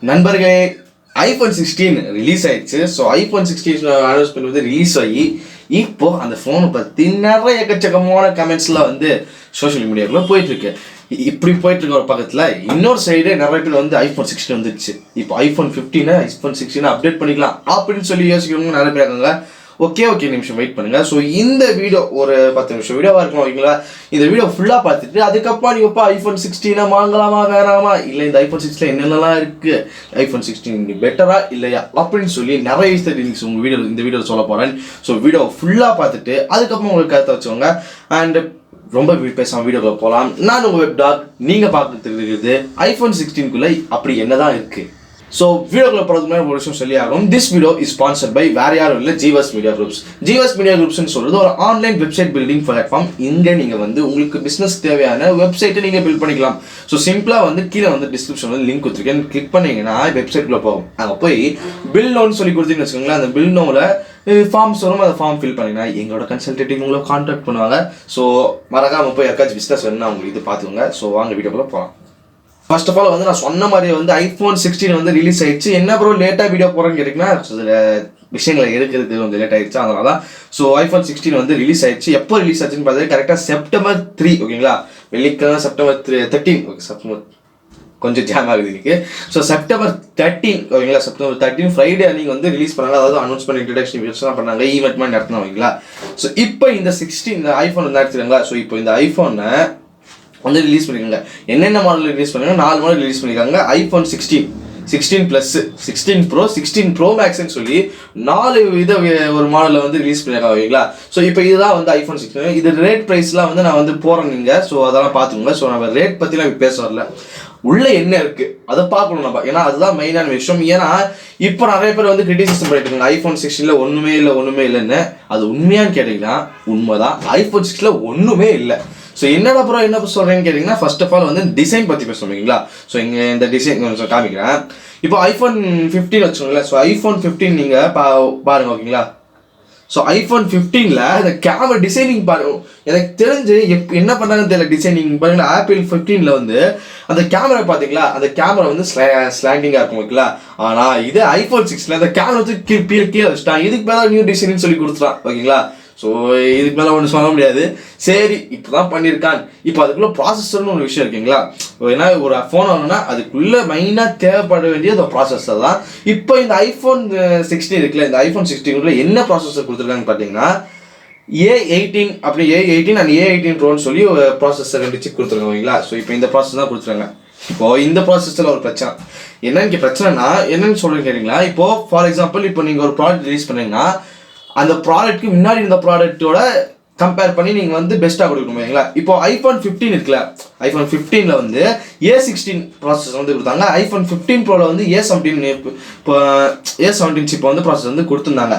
நண்பர்களே, iPhone 16 release ஆயிடுச்சு. So iPhone 16 announcement வந்து ரிலீஸ் ஆகி இப்போ அந்த ஃபோனை பற்றி நிறைய எக்கச்சக்கமான கமெண்ட்ஸ்லாம் வந்து சோஷியல் மீடியாவுக்குள்ள போயிட்டுருக்கு. இப்படி போயிட்டு இருக்க ஒரு பக்கத்தில் இன்னொரு சைடு நிறைய பேர் வந்து ஐஃபோன் 16 வந்துடுச்சு, இப்போ ஐஃபோன் 15 ஐஃபோன் 16 அப்டேட் பண்ணிக்கலாம் அப்படின்னு சொல்லி யோசிக்கிறவங்க நிறைய பேர் இருக்காங்க. ஓகே நிமிஷம் வெயிட் பண்ணுங்கள். ஸோ இந்த வீடியோ ஒரு 10 நிமிஷம் வீடியோவாக இருக்கணும், ஓகேங்களா? இந்த வீடியோ ஃபுல்லாக பார்த்துட்டு அதுக்கப்புறம் நீங்கப்பா ஐஃபோன் 16 வாங்கலாமா வேணாமா, இல்லை இந்த ஐஃபோன் 16 என்னென்னலாம் இருக்குது, ஐஃபோன் 16 பெட்டரா இல்லையா அப்படின்னு சொல்லி நிறைய விஷயத்தை உங்கள் இந்த வீடியோவில் சொல்ல போகிறேன். ஸோ வீடியோ ஃபுல்லாக பார்த்துட்டு அதுக்கப்புறம் உங்களுக்கு கருத்தை வச்சுக்கோங்க. அண்ட் ரொம்ப பேசாமல் வீடியோக்குள்ள போகலாம். நான் உங்கள் வெப் டாக். நீங்கள் பார்த்துட்டு இருக்கிறது ஐஃபோன் 16 அப்படி என்னதான் இருக்குது. ஸோ வீடியோக்குள்ள போகிறதுக்கு முன்னாடி ஒரு விஷயம் சொல்லி ஆகும். This video is sponsored by வேறு யாரும் இல்லை, ஜீவஸ் மீடியா குரூப்ஸ். ஜீவஸ் மீடியா குரூப்ஸ்னு சொல்கிறது ஒரு ஆன்லைன் வெப்சைட் பில்டிங் பிளாட்ஃபார்ம். இங்கே நீங்கள் வந்து உங்களுக்கு பிஸ்னஸ் தேவையான வெப்சைட்டை நீங்கள் பில்ட் பண்ணிக்கலாம். ஸோ சிம்பிளாக வந்து கீழே வந்து டிஸ்கிரிப்ஷனில் லிங்க் கொடுத்துருக்கேன், கிளிக் பண்ணிங்கன்னா வெப்சைட்குள்ளே போகும். அங்கே போய் பில் நோன்னு சொல்லி கொடுத்தீங்கன்னு வச்சுக்கோங்களேன். அந்த பில் நோவில் ஃபார்ம்ஸ் வரும், அந்த ஃபார்ம் ஃபில் பண்ணிங்கன்னா எங்களோட கன்சல்டேட்டிவ் உங்களை கான்டாக்ட் பண்ணுவாங்க. ஸோ மறக்காமல் போய் யாருக்காச்சும் பிஸ்னஸ் வேணும்னா உங்களுக்கு இது பார்த்துக்கோங்க. ஸோ வாங்க வீடியோக்குள்ளே போகலாம். ஃபர்ஸ்ட் ஆஃப் ஆல் வந்து நான் சொன்ன மாதிரி வந்து ஐஃபோன் 16 வந்து ரிலீஸ் ஆயிடுச்சு. என்ன ப்ரோ லேட்டாக வீடியோ போகிறேன்னு கேட்டிங்கன்னா சில விஷயங்களை எடுக்கிறது கொஞ்சம் லேட் ஆயிடுச்சு, அதனால தான். ஸோ ஐஃபோன் 16 வந்து ரிலீஸ் ஆயிடுச்சு. எப்போ ரிலீஸ் ஆச்சுன்னு பார்த்தீங்கன்னா கரெக்டாக செப்டம்பர் 3, ஓகேங்களா? வெள்ளிக்கிழமை செப்டம்பர் 13, ஓகே செப்டம்பர் கொஞ்சம் ஜாம் ஆகுது இன்னைக்கு. ஸோ செப்டம்பர் 13, ஓகேங்களா? செப்டம்பர் 13 ஃப்ரைடே அன்றைக்கி வந்து ரிலீஸ் பண்ணாங்க. அதாவது அனௌன்ஸ்மெண்ட் இன்ட்ரடக்ஷன் வீடியோஸ்லாம் பண்ணாங்க, ஈவெண்ட் மாதிரி நடத்தினா, ஓகேங்களா? ஸோ இப்போ இந்த 16 இந்த ஐஃபோன் வந்து எடுத்துருக்காங்களா? ஸோ இப்போ இந்த ஐஃபோனை வந்து ரிலீஸ் பண்ணியிருக்காங்க. என்னென்ன மாடல் ரிலீஸ் பண்ணியிருக்காங்க? 4 மாடல் ரிலீஸ் பண்ணியிருக்காங்க. ஐஃபோன் 16, 16 ப்ளஸ், 16 ப்ரோ, 16 ப்ரோ மேக்ஸ்ன்னு சொல்லி 4 வித ஒரு மாடலில் வந்து ரிலீஸ் பண்ணியிருக்காங்க, ஓகேங்களா? ஸோ இப்போ இதுதான் வந்து ஐஃபோன் 16. இது ரேட் ப்ரைஸ்லாம் வந்து நான் வந்து போகிறேன் நீங்கள். ஸோ அதெல்லாம் பார்த்துக்கோங்க. ஸோ நம்ம ரேட் பற்றிலாம் பேச வரல, உள்ளே என்ன இருக்குது அதை பார்க்கணும் நம்ம, ஏன்னா அதுதான் மெயினான விஷயம். ஏன்னா இப்போ நிறைய பேர் வந்து கிரிட்டிசிசம் பண்ணிட்டு இருக்காங்க ஐஃபோன் 16 ஒன்றுமே இல்லைன்னு. அது உண்மையான்னு கேட்டிங்கன்னா உண்மைதான், ஐஃபோன் 16 ஒன்றுமே இல்லை. ஸோ என்னடா ப்ரோ என்ன சொல்கிறேன்னு கேட்டிங்கன்னா, ஃபர்ஸ்ட் ஆஃப் ஆல் வந்து டிசைன் பற்றி பேசணும், ஓகேங்களா? ஸோ இங்கே இந்த டிசைன் கொஞ்சம் காமிக்கிறேன். இப்போ ஐஃபோன் 15 வச்சுக்கோங்களேன். ஸோ ஐஃபோன் 15 நீங்கள் பாருங்கள், ஓகேங்களா? ஸோ ஐஃபோன் 15ல் இந்த கேமரா டிசைனிங் பாருங்க, எனக்கு தெரிஞ்சு என்ன பண்ணாங்கன்னு தெரியல. டிசைனிங் பாருங்களா, ஆப்பிள் 15ல் வந்து அந்த கேமரா பார்த்தீங்களா, அந்த கேமரா வந்து ஸ்லாண்டிங்காக இருக்கும், ஓகேங்களா? ஆனால் இது ஐஃபோன் 6ல் அந்த கேமரா வந்து கீழே வச்சுட்டான். இதுக்கு மேலே நியூ டிசைனிங் சொல்லி கொடுத்துட்டான், ஓகேங்களா? ஸோ இதுக்கு மேலே ஒன்றும் சொல்ல முடியாது. சரி, இப்போ தான் பண்ணியிருக்கான். இப்போ அதுக்குள்ளே ப்ராசஸர்னு ஒரு விஷயம் இருக்குங்களா? ஏன்னா ஒரு ஃபோன் வாங்கினா அதுக்குள்ளே மெயினாக தேவைப்பட வேண்டியது ஒரு ப்ராசஸர் தான். இப்போ இந்த ஐஃபோன் 16 இருக்குல்ல, இந்த ஐஃபோன் 16 என்ன ப்ராசஸர் கொடுத்துருக்காங்கன்னு பார்த்தீங்கன்னா A18 அப்படி A18 அண்ட் A18 ப்ரோன்னு சொல்லி ஒரு ப்ராசஸர் 2 சிப் கொடுத்துருக்காங்க, ஓகேங்களா? ஸோ இப்போ இந்த ப்ராசஸ் தான் கொடுத்துருக்காங்க. இப்போது இந்த ப்ராசஸில் ஒரு பிரச்சனை என்னன்னு பிரச்சனைனா என்னன்னு சொல்கிறேன்னு கேட்டிங்களா? இப்போது ஃபார் எக்ஸாம்பிள் இப்போ நீங்கள் ஒரு ப்ராடக்ட் ரிலீஸ் பண்ணீங்கன்னா அந்த ப்ராடக்ட்க்கு முன்னாடி இருந்த ப்ராடக்ட்டோட கம்பேர் பண்ணி நீங்கள் வந்து பெஸ்ட்டாக கொடுக்கணும், இல்லைங்களா? இப்போ ஐஃபோன் 15 இருக்குல்ல, ஐஃபோன் 15ல் வந்து A16 ப்ராசஸ் வந்து கொடுத்தாங்க. ஐஃபோன் 15 ப்ரோவில் வந்து A17 சிப் வந்து ப்ராசஸ் வந்து கொடுத்துருந்தாங்க.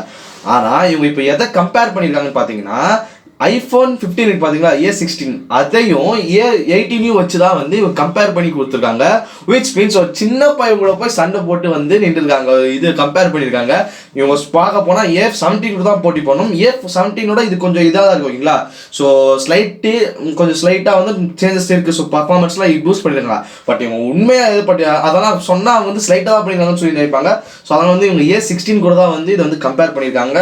ஆனால் இவங்க இப்போ எதை கம்பேர் பண்ணியிருக்காங்கன்னு பார்த்தீங்கன்னா ஐஃபோன் 15 பார்த்தீங்களா, A16 அதையும் A18 வச்சு தான் வந்து இவங்க கம்பேர் பண்ணி கொடுத்துருக்காங்க. விச் மீன்ஸ் ஒரு சின்ன பையன் கூட போய் சண்டை போட்டு வந்து நின்றுருக்காங்க. இது கம்பேர் பண்ணியிருக்காங்க. இவங்க பார்க்க போனால் A17 தான் போட்டி பண்ணணும். A17 இது கொஞ்சம் இதாக தான் இருக்கும், ஓகேங்களா? ஸோ கொஞ்சம் ஸ்லைட்டாக வந்து சேஞ்சஸ் இருக்குது. ஸோ பர்ஃபார்மன்ஸ்லாம் பூஸ்ட் பண்ணியிருக்காங்க. பட் இவங்க உண்மையாக இது பட் அதெல்லாம் சொன்னால் அவங்க வந்து ஸ்லைட்டாக தான் பண்ணியிருக்காங்கன்னு சொல்லி நினைப்பாங்க. ஸோ அதனால் வந்து இவங்க A16 கூட தான் வந்து இதை வந்து கம்பேர் பண்ணியிருக்காங்க,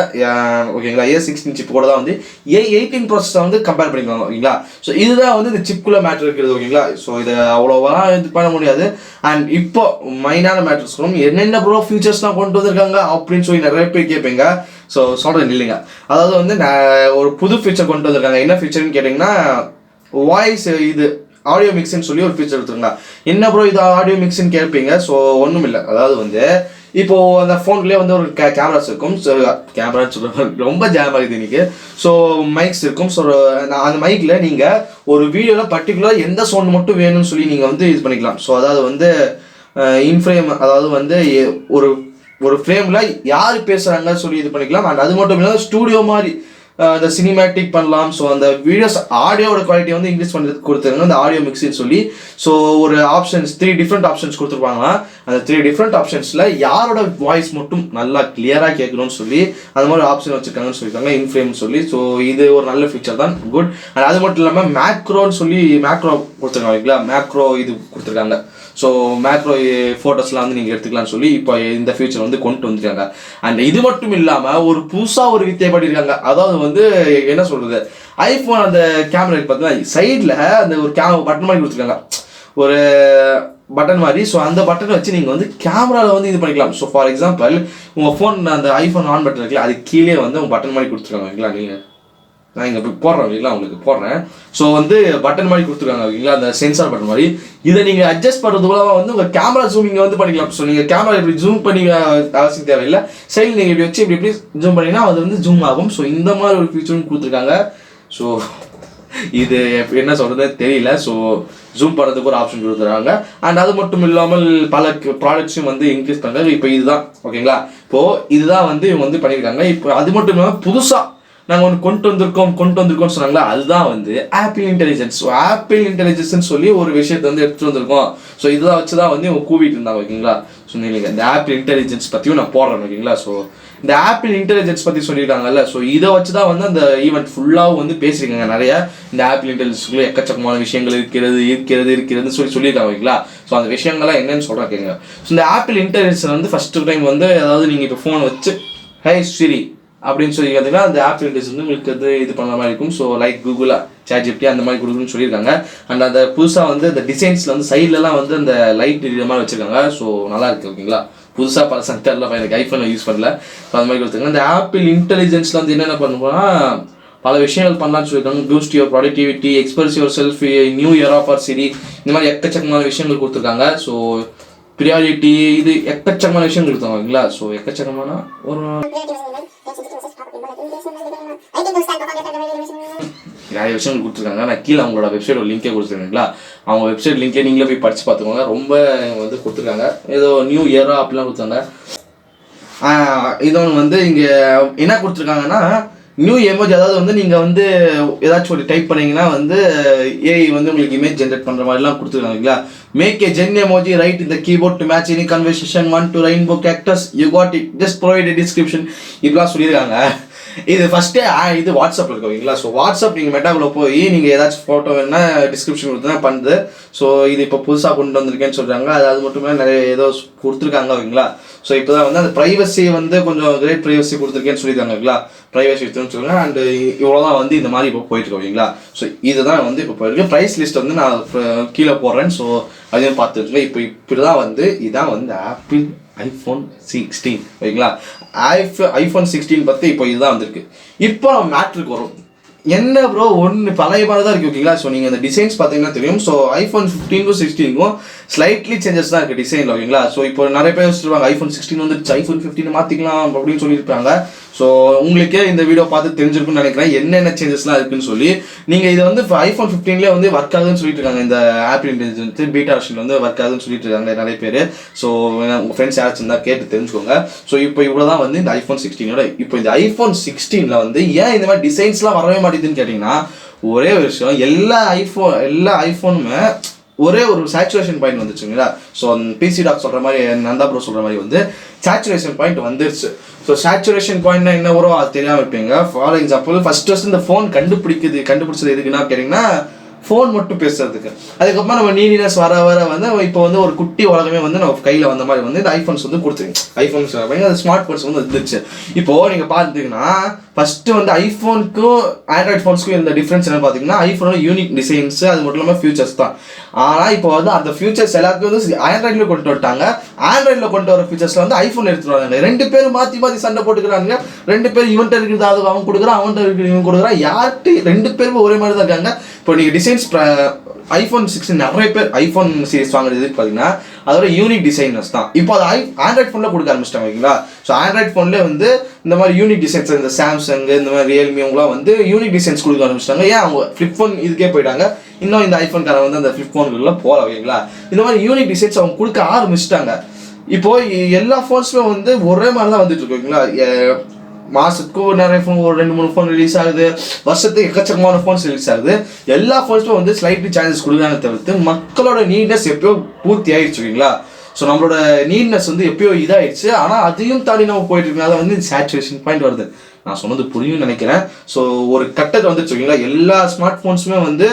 ஓகேங்களா? A16 சிப் கூட தான் வந்து A18 ப்ராசஸை வந்து கம்பேர் பண்ணிக்கலாம், ஓகேங்களா? ஸோ இதுதான் வந்து இந்த சிப்புக்குள்ள மேட்ரு இருக்கிறது, ஓகேங்களா? ஸோ இதை அவ்வளோவா இது பண்ண முடியாது. அண்ட் இப்போ மெயினான மேட்ரு சொல்லணும், என்னென்ன ப்ரோ ஃபியூச்சர்ஸ்லாம் கொண்டு வந்திருக்காங்க அப்படின்னு சொல்லி நிறைய பேர் கேட்பீங்க. ஸோ சொல்கிறேன் இல்லைங்க, அதாவது வந்து நான் ஒரு புது ஃபீச்சர் கொண்டு வந்திருக்காங்க. என்ன ஃபீச்சர்னு கேட்டிங்கன்னா வாய்ஸ் இது ஆடியோ மிக்ஸ்ன்னு சொல்லி ஒரு ஃபீச்சர் எடுத்துருங்க. என்ன ப்ரோ இது ஆடியோ மிக்ஸ்ன்னு கேட்பீங்க. ஸோ ஒன்றும் இல்லை, அதாவது வந்து இப்போது அந்த ஃபோன்லேயே வந்து ஒரு கேமராஸ் இருக்கும். ஸோ கேமரான்னு சொல்ல ரொம்ப ஜாம் ஆகுது இன்னைக்கு. ஸோ மைக்ஸ் இருக்கும். ஸோ அந்த மைக்கில் நீங்கள் ஒரு வீடியோவில் பர்டிகுலர் எந்த சவுண்ட் மட்டும் வேணும்னு சொல்லி நீங்கள் வந்து இது பண்ணிக்கலாம். ஸோ அதாவது வந்து இன்ஃப்ரேம், அதாவது வந்து ஒரு ஃப்ரேமில் யார் பேசுகிறாங்க சொல்லி இது பண்ணிக்கலாம். அண்ட் அது மட்டும் இல்லாமல் ஸ்டூடியோ மாதிரி அந்த சினிமேட்டிக் பண்ணலாம். ஸோ அந்த வீடியோஸ் ஆடியோட குவாலிட்டி வந்து இன்க்ரீஸ் பண்ணுறது கொடுத்துருங்க, அந்த ஆடியோ மிக்ஸ்ன்னு சொல்லி. ஸோ ஒரு ஆப்ஷன்ஸ் 3 டிஃப்ரெண்ட் ஆப்ஷன்ஸ் கொடுத்துருப்பாங்களா. அந்த 3 டிஃப்ரெண்ட் ஆப்ஷன்ஸில் யாரோட வாய்ஸ் மட்டும் நல்லா கிளியராக கேட்கணும்னு சொல்லி அந்த மாதிரி ஆப்ஷன் வச்சுருக்காங்கன்னு சொல்லியிருக்காங்க, இன்ஃப்ரேம்னு சொல்லி. ஸோ இது ஒரு நல்ல ஃபீச்சர் தான், குட். அண்ட் அது மட்டும் இல்லாமல் மேக்ரோன்னு சொல்லி மேக்ரோ கொடுத்துருக்காங்க, இல்லைங்களா? மேக்ரோ இது கொடுத்துருக்காங்க. ஸோ மேக்ரோ ஃபோட்டோஸ்லாம் வந்து நீங்கள் எடுத்துக்கலாம்னு சொல்லி இப்போ இந்த ஃபியூச்சர் வந்து கொண்டு வந்துருக்காங்க. அண்ட் இது மட்டும் இல்லாமல் ஒரு புதுசாக ஒரு வித்தியை பண்ணியிருக்காங்க. அதாவது வந்து என்ன சொல்கிறது, ஐஃபோன் அந்த கேமரா பார்த்தீங்கன்னா சைடில் அந்த ஒரு பட்டன் மாதிரி கொடுத்துருக்காங்க, ஒரு பட்டன் மாதிரி. ஸோ அந்த பட்டனை வச்சு நீங்கள் வந்து கேமராவில் வந்து இது பண்ணிக்கலாம். ஸோ ஃபார் எக்ஸாம்பிள் உங்கள் ஃபோன் அந்த ஐஃபோன் ஆன் பட்டன் இருக்குல்ல, அது கீழே வந்து உங்கள் பட்டன் மாதிரி கொடுத்துருக்காங்க ஓகேங்களா. நீங்கள் நான் இங்கே போடுறேன் ஓகேங்களா, உங்களுக்கு போடுறேன். ஸோ வந்து பட்டன் மாதிரி கொடுத்துருக்காங்க ஓகேங்களா, அந்த சென்சார் பட்டன் மாதிரி. இதை நீங்கள் அட்ஜஸ்ட் பண்ணுறது கூட வந்து உங்கள் கேமரா ஜூமிங்கை வந்து பண்ணிக்கலாம். ஸோ நீங்கள் கேமரா இப்படி ஜூம் பண்ணி அவசியம் தேவையில்லை, சைடில் நீங்கள் இப்படி வச்சு இப்படி ஜூம் பண்ணிங்கன்னா அது வந்து ஜூம் ஆகும். ஸோ இந்த மாதிரி ஒரு ஃபீச்சரும் கொடுத்துருக்காங்க. ஸோ இது என்ன சொல்கிறது தெரியல. ஸோ ஜூம் பண்ணுறதுக்கு ஒரு ஆப்ஷன் கொடுத்துருக்காங்க. அண்ட் அது மட்டும் இல்லாமல் பல ப்ராடக்ட்ஸும் வந்து இன்க்ரீஸ் பண்ணுறாங்க. இப்போ இதுதான் ஓகேங்களா, இப்போது இதுதான் வந்து இவங்க வந்து பண்ணியிருக்காங்க. இப்போ அது மட்டும் இல்லாமல் புதுசாக நாங்கள் ஒன்று கொண்டு வந்திருக்கோம்னு சொன்னாங்களா, அதுதான் வந்து ஆப்பிள் இன்டெலிஜென்ஸ். ஸோ ஆப்பிள் இன்டெலிஜென்ஸ்னு சொல்லி ஒரு விஷயத்தை வந்து எடுத்துகிட்டு வந்திருக்கோம். ஸோ இதை வச்சு தான் வந்து இவங்க கூவிட்டு இருந்தாங்க ஓகேங்களா. ஸோ நீங்கள் இந்த ஆப்பிள் இன்டெலிஜென்ஸ் பற்றியும் நான் போடுறேன் ஓகேங்களா. ஸோ இந்த ஆப்பிள் இன்டெலிஜென்ஸ் பற்றி சொல்லியிருக்காங்கல்ல, ஸோ இதை வச்சு தான் வந்து அந்த ஈவெண்ட் ஃபுல்லாகவும் வந்து பேசியிருக்காங்க. நிறைய இந்த ஆப்பிள் இன்டெலிஜென்ஸ்க்குள்ளே எக்கச்சக்கமான விஷயங்கள் இருக்கிறதுன்னு சொல்லியிருக்காங்க ஓகேங்களா. ஸோ அந்த விஷயங்கள்லாம் என்னன்னு சொல்கிறேன் கேங்க. ஸோ இந்த ஆப்பிள் இன்டெலிஜென்ஸ் வந்து ஃபஸ்ட்டு டைம் வந்து அதாவது நீங்கள் இப்போ ஃபோன் வச்சு ஹே சிரி அப்படின்னு சொல்லி பார்த்தீங்கன்னா அந்த ஆப்பிள் இன்டெலிஜென்ஸ் வந்து உங்களுக்கு வந்து இது பண்ண மாதிரி இருக்கும். ஸோ லைக் கூகுள் ChatGPT அந்த மாதிரி கொடுக்குன்னு சொல்லியிருக்காங்க. அண்ட் அந்த புதுசாக வந்து அந்த டிசைன்ஸில் வந்து சைட்லலாம் வந்து அந்த லைட் இது மாதிரி வச்சுருக்காங்க. ஸோ நல்லா இருக்குது ஓகேங்களா. புதுசாக பல சென்டரில் எனக்கு ஐஃபோனில் யூஸ் பண்ணல. ஸோ அந்த மாதிரி கொடுத்துருக்காங்க. இந்த ஆப்பிள் இன்டெலிஜென்ஸில் வந்து என்னென்ன பண்ணுவோம்னா பல விஷயங்கள் பண்ணலான்னு சொல்லியிருக்காங்க. Boost your productivity, express yourself, new year of our Siri, இந்த மாதிரி எக்கச்சக்கமான விஷயங்கள் கொடுத்துருக்காங்க. ஸோ ப்ரியாரிட்டி இது எக்கச்சக்கமான விஷயங்கள் கொடுத்தாங்க ஓகேங்களா. ஸோ எக்கச்சக்கமான ஒரு நிறைய விஷயங்கள் கொடுத்துருக்காங்க. நான் கீழே அவங்களோட வெப்சைட் ஒரு லிங்கே கொடுத்துருக்கீங்களா, அவங்க வெப்சைட் லிங்கே நீங்களே போய் படித்து பார்த்துக்கோங்க. ரொம்ப வந்து கொடுத்துருக்காங்க. ஏதோ நியூ இயரா அப்படிலாம் கொடுத்தாங்க. இதொன்று வந்து இங்கே என்ன கொடுத்துருக்காங்கன்னா நியூ எமோஜி, அதாவது வந்து நீங்கள் வந்து ஏதாச்சும் ஒரு டைப் பண்ணிங்கன்னா வந்து ஏஐ வந்து உங்களுக்கு இமேஜ் ஜென்ரேட் பண்ணுற மாதிரிலாம் கொடுத்துருக்காங்களா. Make a Genmoji, right இந்த keyboard to match any conversation, one to rainbow cactus, you got it, just provide description, இப்படிலாம் சொல்லியிருக்காங்க. இது ஃபஸ்ட்டே இது வாட்ஸ்அப்பில் இருக்கு ஓகேங்களா. ஸோ வாட்ஸ்அப் நீங்கள் மெட்டாக்குள்ளே போய் நீங்கள் ஏதாச்சும் ஃபோட்டோ வேணா டிஸ்கிரிப்ஷன் கொடுத்தா பண்ணுது. ஸோ இது இப்போ புதுசாக கொண்டு வந்திருக்கேன்னு சொல்கிறாங்க. அது மட்டும் இல்லை நிறைய ஏதோ கொடுத்துருக்காங்க ஓகேங்களா. ஸோ இப்போ தான் வந்து அந்த ப்ரைவசி வந்து கொஞ்சம் கிரேட் ப்ரைவசி கொடுத்துருக்கேன்னு சொல்லியிருக்காங்க ஓகேங்களா. ப்ரைவசி எடுத்துன்னு சொல்லுங்கள். அண்ட் இவ்வளோ தான் வந்து இந்த மாதிரி இப்போ போயிட்டுருக்கு ஓகேங்களா. ஸோ இதுதான் வந்து இப்போ போயிருக்கு. ப்ரைஸ் லிஸ்ட் வந்து நான் கீழே போடுறேன். ஸோ அதையும் பார்த்துருக்கேன். இப்போ இப்படி தான் வந்து இதான் வந்து ஆப்பிள் ஐஃபோன் 16 ஓகேங்களா. ஐஃபோன் 16 பற்றி இப்போ இதுதான் வந்திருக்கு. இப்போ நம்ம மேட்ருக்கு வரும். என்ன ப்ரோ ஒன்று பழைய மாதிரி தான் இருக்குது ஓகேங்களா. ஸோ நீங்கள் அந்த டிசைன்ஸ் பார்த்தீங்கன்னா தெரியும். ஸோ ஐஃபோன் 15க்கும் 16க்கும் ஸ்லைட்லி சேஞ்சஸ் தான் இருக்குது டிசைனில் ஓகேங்களா. ஸோ இப்போ நிறைய பேர் வச்சுருவாங்க ஐஃபோன் 16 வந்துருச்சு, ஐஃபோன் 15 மாற்றிக்கலாம் அப்படின்னு சொல்லியிருப்பாங்க. ஸோ உங்களுக்கே இந்த வீடியோ பார்த்து தெரிஞ்சிருக்குன்னு நினைக்கிறேன் என்னென்ன சேஞ்சஸ்லாம் இருக்குன்னு சொல்லி. நீங்கள் இதை வந்து ஐஃபோன் 15லேயே வந்து ஒர்க் ஆகுதுன்னு சொல்லிட்டு இருக்காங்க. இந்த ஆப்பிள் இன்டெலிஜென்ஸ் பீட்டா வெர்ஷன் வந்து ஒர்க் ஆகுதுன்னு சொல்லிட்டு இருக்காங்க நிறைய பேர். ஸோ உங்கள் ஃப்ரெண்ட்ஸ் யாராச்சும் இருந்தால் கேட்டு தெரிஞ்சுக்கோங்க. ஸோ இப்போ இவ்வளோ தான் வந்து இந்த ஐஃபோன் 16ஓட. இப்போ இந்த ஐஃபோன் 16ல் வந்து ஏன் இந்த மாதிரி டிசைன்ஸ்லாம் வரவே மாட்டேங்குதுன்னு கேட்டிங்கன்னா ஒரே ஒரு விஷயம், எல்லா ஐஃபோனுமே ஒரே ஒரு சேச்சுரேஷன் பாயிண்ட் வந்துச்சுங்களா. ஸோ பிசி டாக் சொல்கிற மாதிரி நந்தா ப்ரோ சொல்கிற மாதிரி வந்து சேச்சுரேஷன் பாயிண்ட் வந்துருச்சு. ஸோ சேச்சுரேஷன் பாயிண்ட்னா என்ன வரும் அது தெரியாமல் இருப்பீங்க. ஃபார் எக்ஸாம்பிள் ஃபர்ஸ்ட் இந்த ஃபோன் கண்டுபிடிச்சது எதுக்குன்னா கேட்டிங்கன்னா ஃபோன் மட்டும் பேசுறதுக்கு. அதுக்கப்புறம் நம்ம நீடினஸ் வர வந்து இப்போ வந்து ஒரு குட்டி உலகமே வந்து நம்ம கையில் வந்த மாதிரி வந்து இந்த ஐஃபோன்ஸ் வந்து கொடுத்துருங்க. ஐஃபோன்ஸ் அது ஸ்மார்ட் ஃபோன்ஸ் வந்து வந்துருச்சு. இப்போது நீங்கள் பார்த்தீங்கன்னா ஃபஸ்ட்டு வந்து ஐஃபோனுக்கும் ஆண்ட்ராய்ட் ஃபோன்ஸ்க்கும் இந்த டிஃப்ரென்ஸ் என்ன பார்த்தீங்கன்னா ஐஃபோனோட யூனிக் டிசைன்ஸு அது மட்டும் இல்லாமல் ஃபியூச்சர்ஸ் தான். ஆனால் இப்போ வந்து அந்த ஃபியூச்சர்ஸ் எல்லாத்தையும் வந்து ஆண்ட்ராய்டில் கொண்டு வந்துட்டாங்க. ஆண்ட்ராய்டில் கொண்டு வர ஃபியூச்சர்ஸில் வந்து ஐஃபோன் எடுத்துட்டு வராங்க. ரெண்டு பேரும் மாற்றி சண்டை போட்டுக்கிறாங்க. ரெண்டு பேரும் இவன்ட்ட இருக்கிறது அது அவன் கொடுக்குறான், அவன்கிட்ட இருக்கிறது இவன் கொடுக்குறான். யார்கிட்ட ரெண்டு பேரும் ஒரே மாதிரி தான் இருக்காங்க. இப்போ நீங்கள் டிசைன்ஸ் ஐஃபோன் 16 நிறைய பேர் ஐஃபோன் சீரிஸ் வாங்குறது பார்த்தீங்கன்னா அதோட யூனிக் டிசைனர்ஸ் தான். இப்போ அது ஆண்ட்ராய்ட் ஃபோனில் கொடுக்க ஆரம்பிச்சிட்டாங்க ஓகேங்களா. ஸோ ஆண்ட்ராய்ட் ஃபோன்லேயே வந்து இந்த மாதிரி யூனிக் டிசைன்ஸ் இந்த சாம்சங் இந்த மாதிரி ரியல்மி அவங்களாம் வந்து யூனிக் டிசைன்ஸ் கொடுக்க ஆரம்பிச்சிட்டாங்க. ஏன் அவங்க ஃப்ளிப் ஃபோன் இதுக்கே போயிட்டாங்க. இன்னும் இந்த ஐஃபோன் காரை வந்து அந்த ஃப்ளிப் ஃபோன்கள்லாம் போகல ஓகேங்களா. இந்த மாதிரி யூனிக் டிசைன்ஸ் அவங்க கொடுக்க ஆரம்பிச்சிட்டாங்க. இப்போது எல்லா ஃபோன்ஸுமே வந்து ஒரே மாதிரி தான் வந்துட்டு இருக்கு ஓகேங்களா. மாதத்துக்கு நிறைய ஃபோன் ஒரு 2-3 ஃபோன் ரிலீஸ் ஆகுது. வருஷத்துக்கு எக்கச்சக்கமான ஃபோன்ஸ் ரிலீஸ் ஆகுது. எல்லா ஃபோன்ஸுமே வந்து ஸ்லைட்லி சான்சஸ் கொடுக்குறாங்க தவிர்த்து மக்களோட நீட்னஸ் எப்பயோ பூர்த்தி ஆகிடுச்சு ஓகேங்களா. ஸோ நம்மளோட நீட்னஸ் வந்து எப்பயோ இதாகிடுச்சு. ஆனால் அதையும் தாண்டி நம்ம போயிட்டு இருக்கோம். அதை வந்து சேச்சுரேஷன் பாயிண்ட் வருது. நான் சொன்னது புரியும்னு நினைக்கிறேன். ஸோ ஒரு கட்டத்தை வந்துச்சு ஓகேங்களா. எல்லா ஸ்மார்ட் ஃபோன்ஸுமே வந்து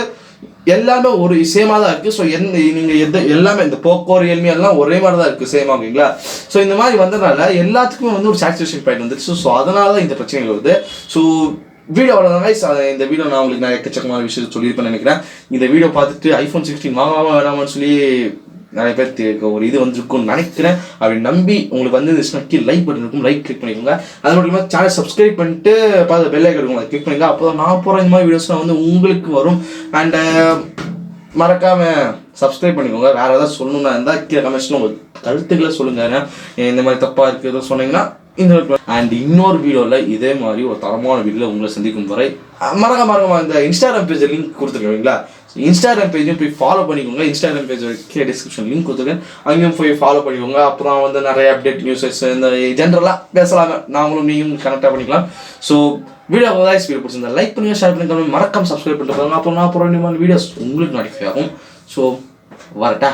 எல்லாமே ஒரு சேமாக தான் இருக்குது. ஸோ நீங்கள் எல்லாமே இந்த போக்கோ ரியல்மி எல்லாம் ஒரே மாதிரி தான் இருக்குது சேமாக, ஓகேங்களா. ஸோ இந்த மாதிரி வந்ததுனால எல்லாத்துக்குமே வந்து ஒரு சாட்டிஸ்ஃபேக்ஷன் பாயிண்ட் வந்துருச்சு. ஸோ அதனால தான் இந்த பிரச்சனைகள் வருது. ஸோ வீடியோ அவ்வளோதாங்க. இந்த வீடியோ நான் உங்களுக்கு நான் எக்கச்சக்கமான விஷயம் சொல்லியிருப்பேன்னு நினைக்கிறேன். இந்த வீடியோ பார்த்துட்டு ஐஃபோன் 16 வாங்காம வேணாமான்னு சொல்லி நிறைய பேர் ஒரு இது வந்துருக்கும்னு நினைக்கிறேன். அப்படி நம்பி உங்களுக்கு வந்து லைக் பட்டன் இருக்கும், லைக் கிளிக் பண்ணிக்கோங்க. அது மட்டும் இல்லாமல் சேனல் சப்ஸ்கிரைப் பண்ணிட்டு பார்த்து பெல் ஐக்கன் இருக்கும், அதை கிளிக் பண்ணிங்க. அப்போ தான் நான் போகிற இந்த மாதிரி வீடியோஸ்லாம் வந்து உங்களுக்கு வரும். அண்ட் மறக்காமல் சப்ஸ்கிரைப் பண்ணிக்கோங்க. வேறு ஏதாவது சொல்லணும்னா இருந்தால் கீழே கமெண்ட்ஸில் உங்கள் கருத்துக்களை சொல்லுங்கள். இந்த மாதிரி தப்பாக இருக்குது சொன்னீங்கன்னா அண்ட் இன்னொரு வீடியோவில் இதே மாதிரி ஒரு தரமான வீடியோவில் உங்களை சந்திக்கும் வரை மறக்காம இந்த இன்ஸ்டாகிராம் பேஜ் லிங்க் கொடுத்துருக்கீங்களா, இன்ஸ்டாகிராம் பேஜையும் போய் ஃபாலோ பண்ணிக்கோங்க. இன்ஸ்டாகிராம் பேஜ் கீழே டிஸ்கிரிப்ஷன் லிங்க் கொடுத்துருக்கேன், அங்கேயும் போய் ஃபாலோ பண்ணிக்கோங்க. அப்புறம் வந்து நிறைய அப்டேட் நியூஸஸ் இந்த ஜென்ரலாக பேசலாங்க, நாங்களும் நீங்களும் கனெக்டாக பண்ணிக்கலாம். ஸோ வீடியோ வீடியோ பிடிச்சிருந்தா லைக் பண்ணுங்கள், ஷேர் பண்ணுங்க, மறக்காம சப்ஸ்கிரைப் பண்ணிட்டு போங்க. அப்புறம் நான் அப்புறம் வீடியோஸ் உங்களுக்கு நோட்டிஃபை ஆகும். ஸோ வரட்டா.